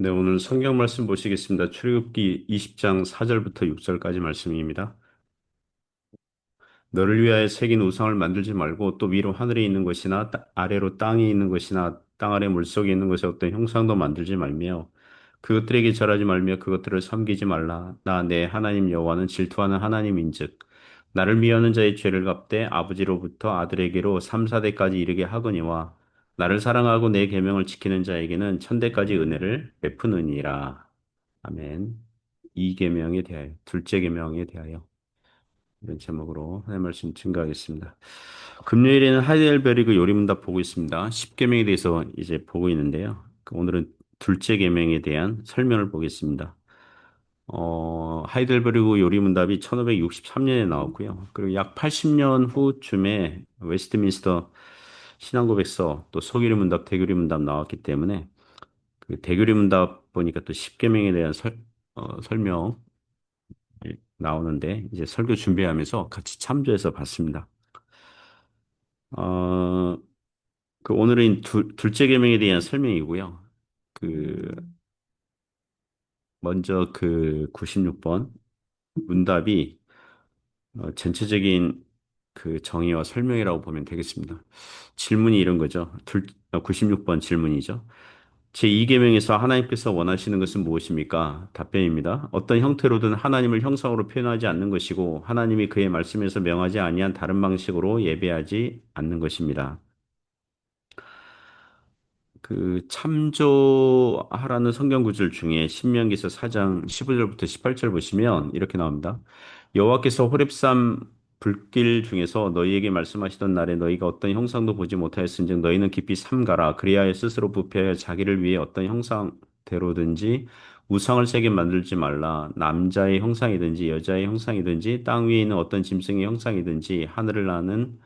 네, 오늘 성경 말씀 보시겠습니다. 출애굽기 20장 4절부터 6절까지 말씀입니다. 너를 위하여 새긴 우상을 만들지 말고 또 위로 하늘에 있는 것이나 아래로 땅에 있는 것이나 땅 아래 물속에 있는 것의 어떤 형상도 만들지 말며 그것들에게 절하지 말며 그것들을 섬기지 말라. 나 내 하나님 여호와는 질투하는 하나님인즉 나를 미워하는 자의 죄를 갚되 아버지로부터 아들에게로 3, 4대까지 이르게 하거니와 나를 사랑하고 내 계명을 지키는 자에게는 천대까지 은혜를 베푸느니라. 아멘. 이 계명에 대하여, 둘째 계명에 대하여 이런 제목으로 하나님 말씀 증거하겠습니다. 금요일에는 하이델베르그 요리문답 보고 있습니다. 10계명에 대해서 이제 보고 있는데요. 오늘은 둘째 계명에 대한 설명을 보겠습니다. 하이델베르그 요리문답이 1563년에 나왔고요. 그리고 약 80년 후쯤에 웨스트민스터 신앙고백서 또 소교리문답, 대교리문답 나왔기 때문에 그 대교리문답 보니까 또 10계명에 대한 설명 나오는데 이제 설교 준비하면서 같이 참조해서 봤습니다. 어, 오늘은 둘째 계명에 대한 설명이고요. 그 먼저 그 96번 문답이 전체적인 그 정의와 설명이라고 보면 되겠습니다. 질문이 이런 거죠. 96번 질문이죠. 제2계명에서 하나님께서 원하시는 것은 무엇입니까? 답변입니다. 어떤 형태로든 하나님을 형상으로 표현하지 않는 것이고 하나님이 그의 말씀에서 명하지 아니한 다른 방식으로 예배하지 않는 것입니다. 그 참조하라는 성경 구절 중에 신명기서 4장 15절부터 18절 보시면 이렇게 나옵니다. 여호와께서 호렙산 불길 중에서 너희에게 말씀하시던 날에 너희가 어떤 형상도 보지 못하였은즉 너희는 깊이 삼가라. 그리하여 스스로 부패하여 자기를 위해 어떤 형상대로든지 우상을 새겨 만들지 말라. 남자의 형상이든지 여자의 형상이든지 땅 위에 있는 어떤 짐승의 형상이든지 하늘을 나는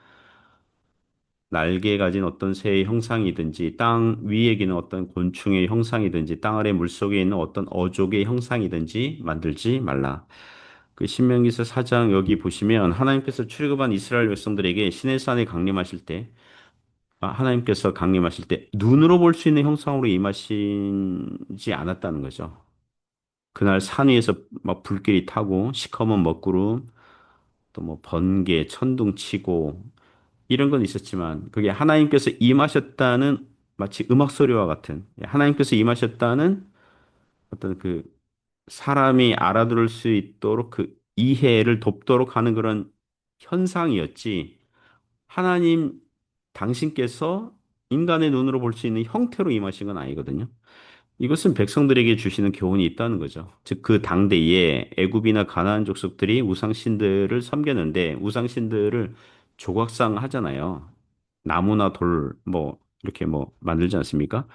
날개 가진 어떤 새의 형상이든지 땅 위에 기는 어떤 곤충의 형상이든지 땅 아래 물속에 있는 어떤 어족의 형상이든지 만들지 말라. 그 신명기서 4장 여기 보시면 하나님께서 출애굽한 이스라엘 백성들에게 시내산에 강림하실 때 하나님께서 강림하실 때 눈으로 볼 수 있는 형상으로 임하시지 않았다는 거죠. 그날 산 위에서 막 불길이 타고 시커먼 먹구름 또 뭐 번개 천둥 치고 이런 건 있었지만 그게 하나님께서 임하셨다는 마치 음악 소리와 같은 하나님께서 임하셨다는 어떤 그 사람이 알아들을 수 있도록 그 이해를 돕도록 하는 그런 현상이었지. 하나님 당신께서 인간의 눈으로 볼 수 있는 형태로 임하신 건 아니거든요. 이것은 백성들에게 주시는 교훈이 있다는 거죠. 즉 그 당대에 애굽이나 가나안 족속들이 우상신들을 섬겼는데 우상신들을 조각상 하잖아요. 나무나 돌 뭐 이렇게 뭐 만들지 않습니까?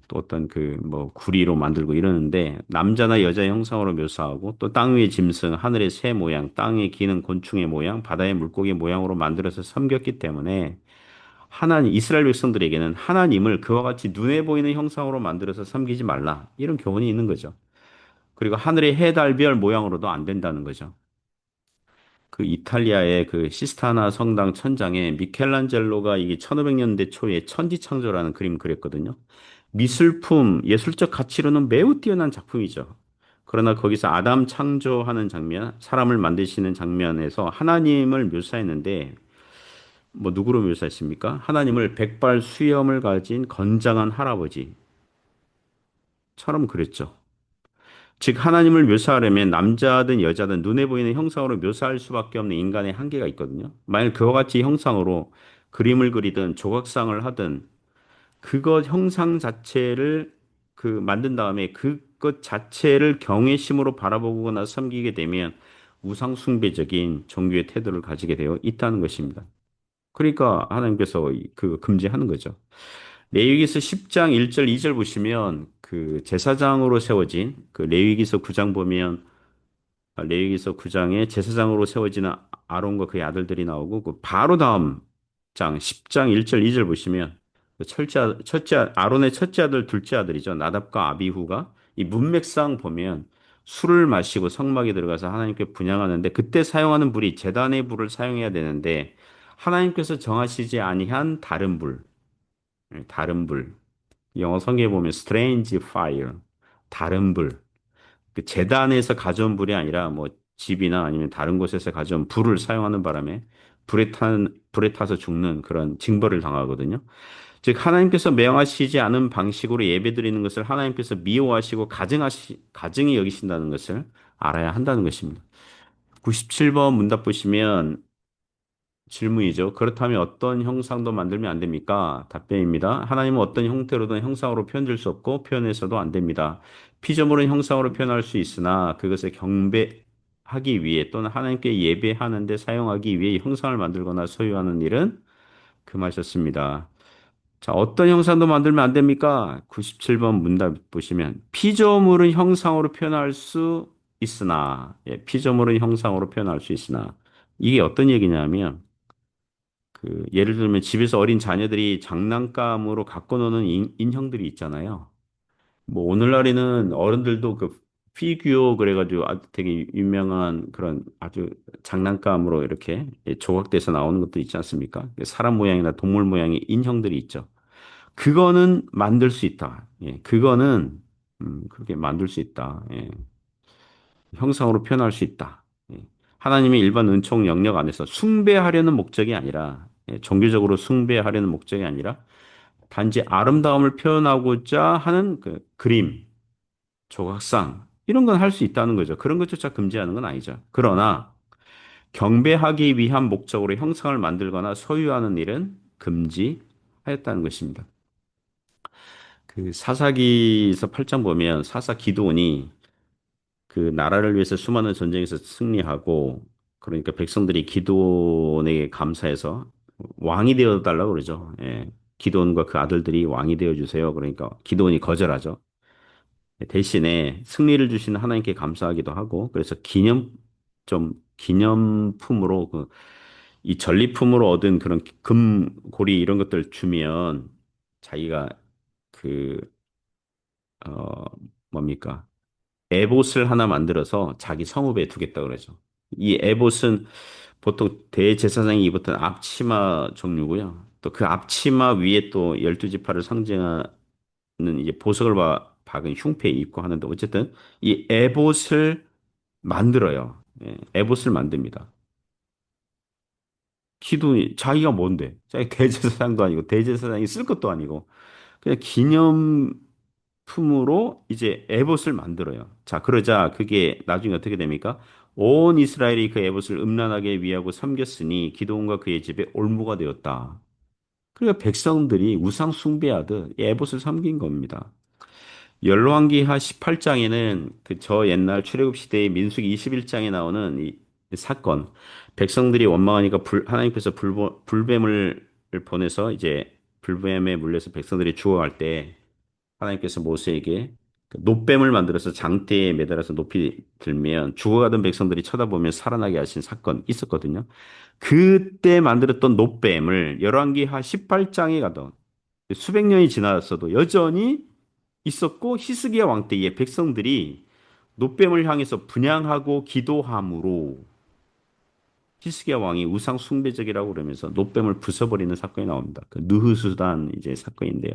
또 어떤 그 뭐 구리로 만들고 이러는데 남자나 여자의 형상으로 묘사하고 또 땅 위의 짐승, 하늘의 새 모양, 땅에 기는 곤충의 모양, 바다의 물고기 모양으로 만들어서 섬겼기 때문에 하나님 이스라엘 백성들에게는 하나님을 그와 같이 눈에 보이는 형상으로 만들어서 섬기지 말라. 이런 교훈이 있는 거죠. 그리고 하늘의 해, 달, 별 모양으로도 안 된다는 거죠. 그 이탈리아의 그 시스타나 성당 천장에 미켈란젤로가 이게 1500년대 초에 천지창조라는 그림 그렸거든요. 미술품, 예술적 가치로는 매우 뛰어난 작품이죠. 그러나 거기서 아담 창조하는 장면, 사람을 만드시는 장면에서 하나님을 묘사했는데 뭐 누구로 묘사했습니까? 하나님을 백발 수염을 가진 건장한 할아버지처럼 그렸죠. 즉 하나님을 묘사하려면 남자든 여자든 눈에 보이는 형상으로 묘사할 수밖에 없는 인간의 한계가 있거든요. 만약 그와 같이 형상으로 그림을 그리든 조각상을 하든 그것 형상 자체를 그 만든 다음에 그것 자체를 경외심으로 바라보거나 섬기게 되면 우상 숭배적인 종교의 태도를 가지게 되어 있다는 것입니다. 그러니까 하나님께서 그 금지하는 거죠. 레위기서 10장 1절 2절 보시면 그 제사장으로 세워진 그 레위기서 9장 보면 레위기서 9장에 제사장으로 세워지는 아론과 그의 아들들이 나오고 그 바로 다음 장 10장 1절 2절 보시면 그 아론의 첫째 아들 둘째 아들이죠. 나답과 아비후가 이 문맥상 보면 술을 마시고 성막에 들어가서 하나님께 분향하는데 그때 사용하는 불이 제단의 불을 사용해야 되는데 하나님께서 정하시지 아니한 다른 불, 다른 불. 영어 성경에 보면 strange fire. 다른 불, 그 재단에서 가져온 불이 아니라 뭐 집이나 아니면 다른 곳에서 가져온 불을 사용하는 바람에 불에 타서 죽는 그런 징벌을 당하거든요. 즉 하나님께서 명하시지 않은 방식으로 예배드리는 것을 하나님께서 미워하시고 가증히 여기신다는 것을 알아야 한다는 것입니다. 97번 문답 보시면 질문이죠. 그렇다면 어떤 형상도 만들면 안 됩니까? 답변입니다. 하나님은 어떤 형태로든 형상으로 표현될 수 없고 표현해서도 안 됩니다. 피조물은 형상으로 표현할 수 있으나 그것을 경배하기 위해 또는 하나님께 예배하는 데 사용하기 위해 형상을 만들거나 소유하는 일은 금하셨습니다. 자, 어떤 형상도 만들면 안 됩니까? 97번 문답 보시면 피조물은 형상으로 표현할 수 있으나 피조물은 형상으로 표현할 수 있으나 이게 어떤 얘기냐면 그 예를 들면 집에서 어린 자녀들이 장난감으로 갖고 노는 인형들이 있잖아요. 뭐 오늘날에는 어른들도 그 피규어 그래가지고 되게 유명한 그런 아주 장난감으로 이렇게 조각돼서 나오는 것도 있지 않습니까? 사람 모양이나 동물 모양의 인형들이 있죠. 그거는 만들 수 있다. 예, 그거는 그렇게 만들 수 있다. 예, 형상으로 표현할 수 있다. 예. 하나님의 일반 은총 영역 안에서 숭배하려는 목적이 아니라 종교적으로 숭배하려는 목적이 아니라 단지 아름다움을 표현하고자 하는 그 그림, 조각상 이런 건 할 수 있다는 거죠. 그런 것조차 금지하는 건 아니죠. 그러나 경배하기 위한 목적으로 형상을 만들거나 소유하는 일은 금지하였다는 것입니다. 그 사사기서 8장 보면 사사 기드온이 그 나라를 위해서 수많은 전쟁에서 승리하고 그러니까 백성들이 기드온에게 감사해서 왕이 되어 달라고 그러죠. 예. 기드온과 그 아들들이 왕이 되어 주세요. 그러니까 기드온이 거절하죠. 대신에 승리를 주신 하나님께 감사하기도 하고 그래서 기념품으로 그 이 전리품으로 얻은 그런 금고리 이런 것들 주면 자기가 그 어 뭡니까? 에봇을 하나 만들어서 자기 성읍에 두겠다 그러죠. 이 에봇은 보통 대제사장이 입었던 앞치마 종류고요. 또 그 앞치마 위에 또 12지파를 상징하는 이제 보석을 박은 흉패 입고 하는데 어쨌든 이 에봇을 만들어요. 예, 에봇을 만듭니다. 기도 자기가 뭔데? 자기 대제사장도 아니고 대제사장이 쓸 것도 아니고 그냥 기념품으로 이제 에봇을 만들어요. 자, 그러자 그게 나중에 어떻게 됩니까? 온 이스라엘이 그 에봇을 음란하게 위하고 섬겼으니 기드온과 그의 집에 올무가 되었다. 그러니까 백성들이 우상 숭배하듯 이 에봇을 섬긴 겁니다. 열왕기하 18장에는 그 저 옛날 출애굽 시대의 민수기 21장에 나오는 이 사건, 백성들이 원망하니까 하나님께서 불뱀을 보내서 이제 불뱀에 물려서 백성들이 죽어갈 때 하나님께서 모세에게 그 놋뱀을 만들어서 장대에 매달아서 높이 들면 죽어가던 백성들이 쳐다보면 살아나게 하신 사건 있었거든요. 그때 만들었던 놋뱀을 열왕기하 18장에 가던 수백 년이 지났어도 여전히 있었고 히스기야 왕 때에 백성들이 놋뱀을 향해서 분향하고 기도함으로 히스기야 왕이 우상 숭배적이라고 그러면서 놋뱀을 부숴버리는 사건이 나옵니다. 그 느흐수단 이제 사건인데요.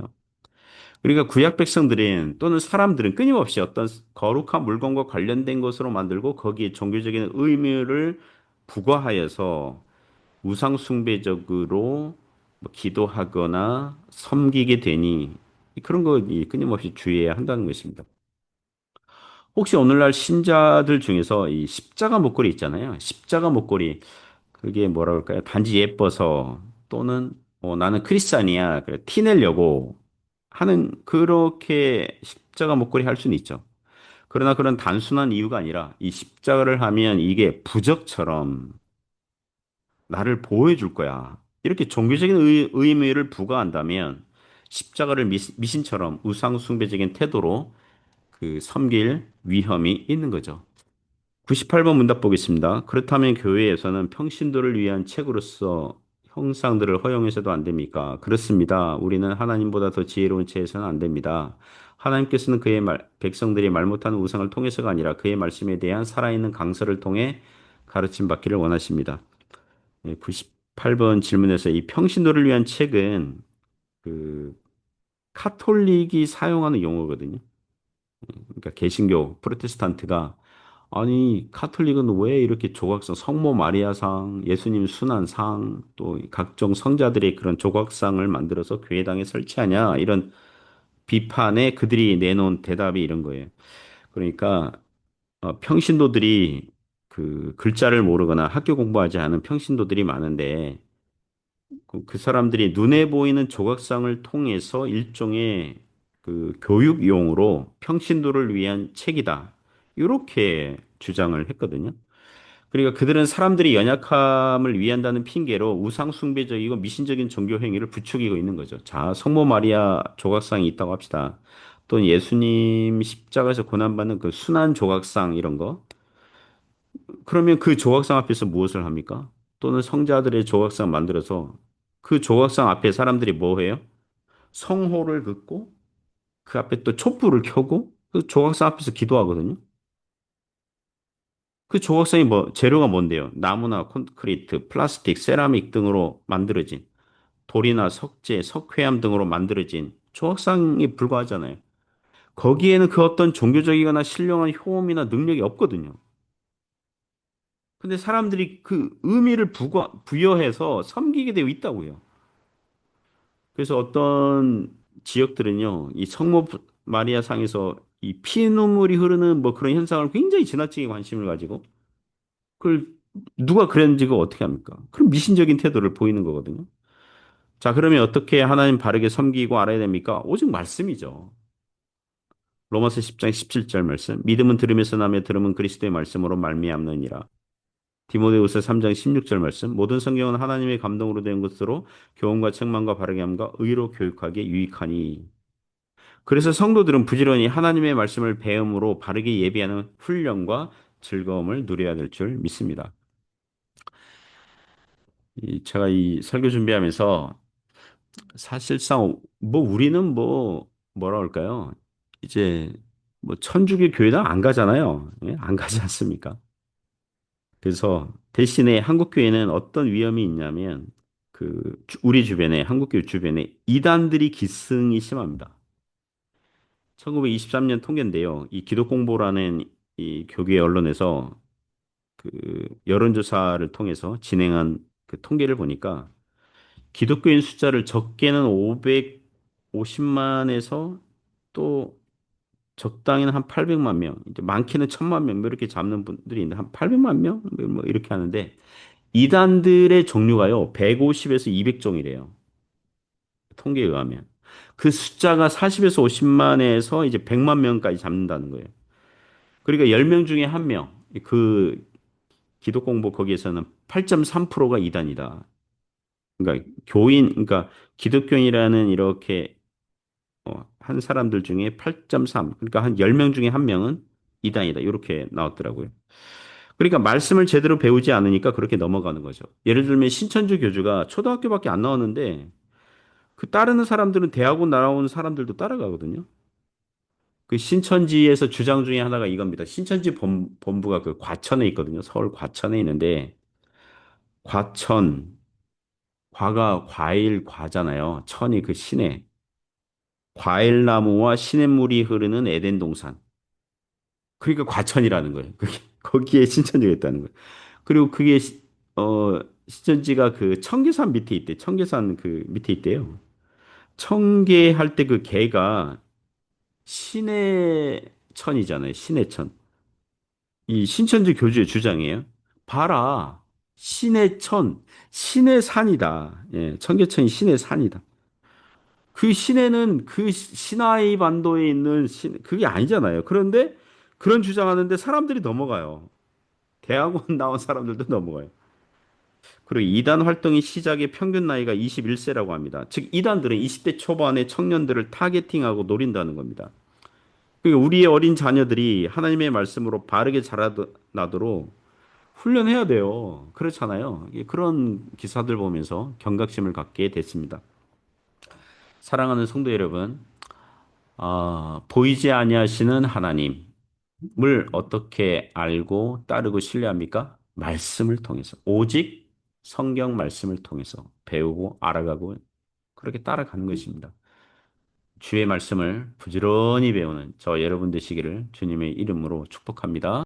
그러니까 구약 백성들은 또는 사람들은 끊임없이 어떤 거룩한 물건과 관련된 것으로 만들고 거기에 종교적인 의미를 부과하여서 우상 숭배적으로 뭐 기도하거나 섬기게 되니 그런 거 끊임없이 주의해야 한다는 것입니다. 혹시 오늘날 신자들 중에서 이 십자가 목걸이 있잖아요. 십자가 목걸이 그게 뭐라 그럴까요? 단지 예뻐서 또는 나는 크리스찬이야. 그래 티 내려고 하는 그렇게 십자가 목걸이 할 수는 있죠. 그러나 그런 단순한 이유가 아니라 이 십자가를 하면 이게 부적처럼 나를 보호해 줄 거야. 이렇게 종교적인 의미를 부과한다면 십자가를 미신처럼 우상숭배적인 태도로 그 섬길 위험이 있는 거죠. 98번 문답 보겠습니다. 그렇다면 교회에서는 평신도를 위한 책으로서 형상들을 허용해서도 안 됩니까? 그렇습니다. 우리는 하나님보다 더 지혜로운 채에서는 안 됩니다. 하나님께서는 백성들이 말 못하는 우상을 통해서가 아니라 그의 말씀에 대한 살아있는 강서를 통해 가르침 받기를 원하십니다. 98번 질문에서 이 평신도를 위한 책은 그 카톨릭이 사용하는 용어거든요. 그러니까 개신교 프로테스탄트가 아니 카톨릭은 왜 이렇게 조각상 성모 마리아상 예수님 순환상 또 각종 성자들의 그런 조각상을 만들어서 교회당에 설치하냐 이런 비판에 그들이 내놓은 대답이 이런 거예요. 그러니까 평신도들이 그 글자를 모르거나 학교 공부하지 않은 평신도들이 많은데 그 사람들이 눈에 보이는 조각상을 통해서 일종의 그 교육용으로 평신도를 위한 책이다. 이렇게 주장을 했거든요. 그러니까 그들은 사람들이 연약함을 위한다는 핑계로 우상 숭배적이고 미신적인 종교 행위를 부추기고 있는 거죠. 자, 성모 마리아 조각상이 있다고 합시다. 또는 예수님 십자가에서 고난받는 그 순환 조각상 이런 거. 그러면 그 조각상 앞에서 무엇을 합니까? 또는 성자들의 조각상 만들어서 그 조각상 앞에 사람들이 뭐 해요? 성호를 긋고 그 앞에 또 촛불을 켜고 그 조각상 앞에서 기도하거든요. 그 조각상이 뭐 재료가 뭔데요? 나무나 콘크리트, 플라스틱, 세라믹 등으로 만들어진 돌이나 석재, 석회암 등으로 만들어진 조각상에 불과하잖아요. 거기에는 그 어떤 종교적이거나 신령한 효험이나 능력이 없거든요. 근데 사람들이 그 의미를 부여해서 섬기게 되어 있다고요. 그래서 어떤 지역들은요, 이 성모 마리아 상에서 이 피눈물이 흐르는 뭐 그런 현상을 굉장히 지나치게 관심을 가지고 그걸 누가 그랬는지가 어떻게 합니까? 그럼 미신적인 태도를 보이는 거거든요. 자, 그러면 어떻게 하나님 바르게 섬기고 알아야 됩니까? 오직 말씀이죠. 로마서 10장 17절 말씀. 믿음은 들으면서 나며 들으면 그리스도의 말씀으로 말미암느니라. 디모데후서 3장 16절 말씀. 모든 성경은 하나님의 감동으로 된 것으로 교훈과 책망과 바르게 함과 의로 교육하기에 유익하니. 그래서 성도들은 부지런히 하나님의 말씀을 배움으로 바르게 예비하는 훈련과 즐거움을 누려야 될 줄 믿습니다. 제가 이 설교 준비하면서 사실상 뭐 우리는 뭐 뭐라 할까요? 이제 뭐 천주교 교회는 안 가잖아요. 예? 안 가지 않습니까? 그래서 대신에 한국 교회는 어떤 위험이 있냐면 우리 주변에 한국 교회 주변에 이단들이 기승이 심합니다. 1923년 통계인데요. 이 기독공보라는 이 교계 언론에서 그 여론조사를 통해서 진행한 그 통계를 보니까 기독교인 숫자를 적게는 550만에서 또 적당히는 한 800만 명, 이제 많게는 1000만 명, 뭐 이렇게 잡는 분들이 있는데 한 800만 명? 뭐 이렇게 하는데 이단들의 종류가요, 150에서 200종이래요. 통계에 의하면. 그 숫자가 40에서 50만에서 이제 100만 명까지 잡는다는 거예요. 그러니까 10명 중에 1명, 그 기독공보 거기에서는 8.3%가 이단이다. 그러니까 그러니까 기독교인이라는 이렇게 한 사람들 중에 8.3, 그러니까 한 10명 중에 1명은 이단이다. 이렇게 나왔더라고요. 그러니까 말씀을 제대로 배우지 않으니까 그렇게 넘어가는 거죠. 예를 들면 신천주 교주가 초등학교밖에 안 나왔는데 그 따르는 사람들은 대학원 나온 사람들도 따라가거든요. 그 신천지에서 주장 중에 하나가 이겁니다. 신천지 본부가 그 과천에 있거든요. 서울 과천에 있는데 과천, 과가 과일 과잖아요. 천이 그 신에 과일나무와 시냇물이 흐르는 에덴 동산. 그러니까 과천이라는 거예요. 거기에 신천지가 있다는 거예요. 그리고 그게 신천지가 그 청계산 밑에 있대. 청계산 그 밑에 있대요. 청계 할 때 그 계가 신의 천이잖아요. 신의 천. 이 신천지 교주의 주장이에요. 봐라. 신의 천, 신의 산이다. 예, 청계천이 신의 산이다. 그 시내는 그 시나이 반도에 있는 그게 아니잖아요. 그런데 그런 주장하는데 사람들이 넘어가요. 대학원 나온 사람들도 넘어가요. 그리고 이단 활동의 시작의 평균 나이가 21세라고 합니다. 즉, 이단들은 20대 초반의 청년들을 타겟팅하고 노린다는 겁니다. 그러니까 우리의 어린 자녀들이 하나님의 말씀으로 바르게 자라나도록 훈련해야 돼요. 그렇잖아요. 그런 기사들 보면서 경각심을 갖게 됐습니다. 사랑하는 성도 여러분, 보이지 아니하시는 하나님을 어떻게 알고 따르고 신뢰합니까? 말씀을 통해서. 오직 성경 말씀을 통해서 배우고 알아가고 그렇게 따라가는 것입니다. 주의 말씀을 부지런히 배우는 저 여러분 되시기를 주님의 이름으로 축복합니다.